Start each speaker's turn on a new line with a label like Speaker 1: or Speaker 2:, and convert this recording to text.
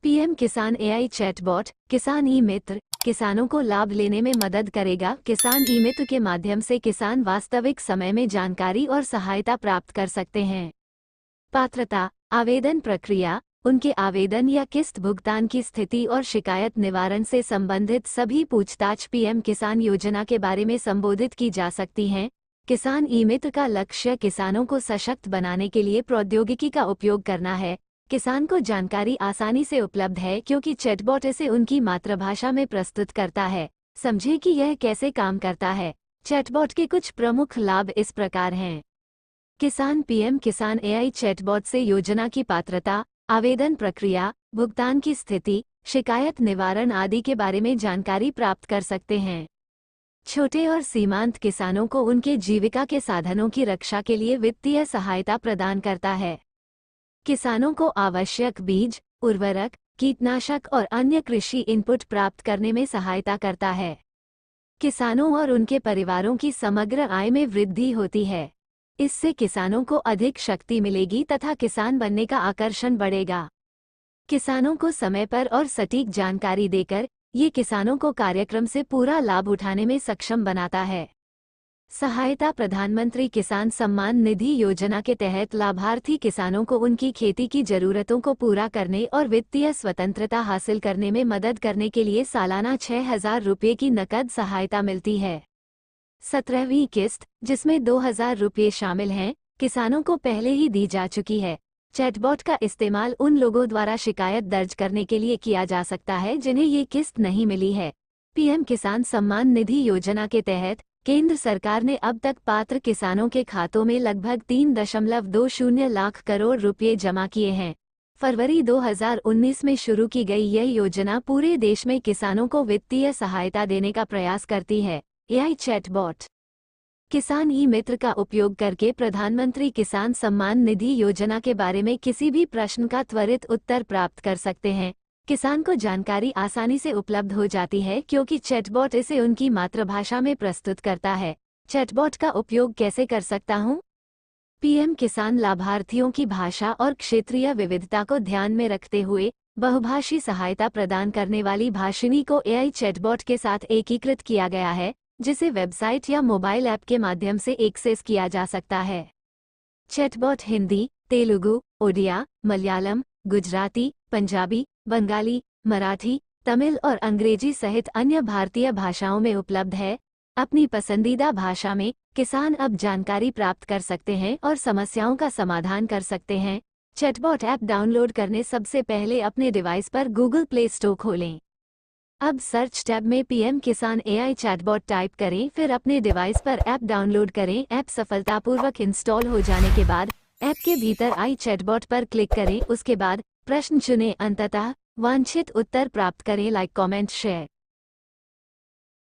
Speaker 1: PM किसान AI chatbot किसान ई मित्र किसानों को लाभ लेने में मदद करेगा। किसान ई मित्र के माध्यम से किसान वास्तविक समय में जानकारी और सहायता प्राप्त कर सकते हैं। पात्रता, आवेदन प्रक्रिया, उनके आवेदन या किस्त भुगतान की स्थिति और शिकायत निवारण से संबंधित सभी पूछताछ पीएम किसान योजना के बारे में संबोधित की जा सकती हैं। किसान ई मित्र का लक्ष्य किसानों को सशक्त बनाने के लिए प्रौद्योगिकी का उपयोग करना है। किसान को जानकारी आसानी से उपलब्ध है क्योंकि चैटबॉट इसे उनकी मातृभाषा में प्रस्तुत करता है। समझें कि यह कैसे काम करता है। चैटबॉट के कुछ प्रमुख लाभ इस प्रकार हैं। किसान पीएम किसान एआई चैटबॉट से योजना की पात्रता, आवेदन प्रक्रिया, भुगतान की स्थिति, शिकायत निवारण आदि के बारे में जानकारी प्राप्त कर सकते हैं। छोटे और सीमांत किसानों को उनके जीविका के साधनों की रक्षा के लिए वित्तीय सहायता प्रदान करता है। किसानों को आवश्यक बीज, उर्वरक, कीटनाशक और अन्य कृषि इनपुट प्राप्त करने में सहायता करता है। किसानों और उनके परिवारों की समग्र आय में वृद्धि होती है। इससे किसानों को अधिक शक्ति मिलेगी तथा किसान बनने का आकर्षण बढ़ेगा। किसानों को समय पर और सटीक जानकारी देकर ये किसानों को कार्यक्रम से पूरा लाभ उठाने में सक्षम बनाता है। सहायता प्रधानमंत्री किसान सम्मान निधि योजना के तहत लाभार्थी किसानों को उनकी खेती की जरूरतों को पूरा करने और वित्तीय स्वतंत्रता हासिल करने में मदद करने के लिए सालाना 6,000 रुपये की नकद सहायता मिलती है। 17वीं किस्त, जिसमें 2,000 रुपये शामिल हैं, किसानों को पहले ही दी जा चुकी है। चैटबॉट का इस्तेमाल उन लोगों द्वारा शिकायत दर्ज करने के लिए किया जा सकता है जिन्हें ये किस्त नहीं मिली है। पीएम किसान सम्मान निधि योजना के तहत केंद्र सरकार ने अब तक पात्र किसानों के खातों में लगभग 3.20 लाख करोड़ रुपए जमा किए हैं। फरवरी 2019 में शुरू की गई यह योजना पूरे देश में किसानों को वित्तीय सहायता देने का प्रयास करती है। एआई चैटबॉट किसान ई मित्र का उपयोग करके प्रधानमंत्री किसान सम्मान निधि योजना के बारे में किसी भी प्रश्न का त्वरित उत्तर प्राप्त कर सकते हैं। किसान को जानकारी आसानी से उपलब्ध हो जाती है क्योंकि चैटबॉट इसे उनकी मातृभाषा में प्रस्तुत करता है। चैटबॉट का उपयोग कैसे कर सकता हूँ? पीएम किसान लाभार्थियों की भाषा और क्षेत्रीय विविधता को ध्यान में रखते हुए बहुभाषी सहायता प्रदान करने वाली भाषिणी को एआई चैटबॉट के साथ एकीकृत किया गया है, जिसे वेबसाइट या मोबाइल ऐप के माध्यम से एक्सेस किया जा सकता है। चैटबॉट हिंदी, तेलुगु, ओडिया, मलयालम, गुजराती, पंजाबी, बंगाली, मराठी, तमिल और अंग्रेजी सहित अन्य भारतीय भाषाओं में उपलब्ध है। अपनी पसंदीदा भाषा में किसान अब जानकारी प्राप्त कर सकते हैं और समस्याओं का समाधान कर सकते हैं। चैटबॉट ऐप डाउनलोड करने सबसे पहले अपने डिवाइस पर गूगल प्ले स्टोर खोलें। अब सर्च टैब में पीएम किसान एआई चैटबॉट टाइप करें, फिर अपने डिवाइस पर ऐप डाउनलोड करें। ऐप सफलतापूर्वक इंस्टॉल हो जाने के बाद ऐप के भीतर आई चैटबॉट पर क्लिक करें। उसके बाद प्रश्न चुनें। अंततः वांछित उत्तर प्राप्त करें। Like, comment, share.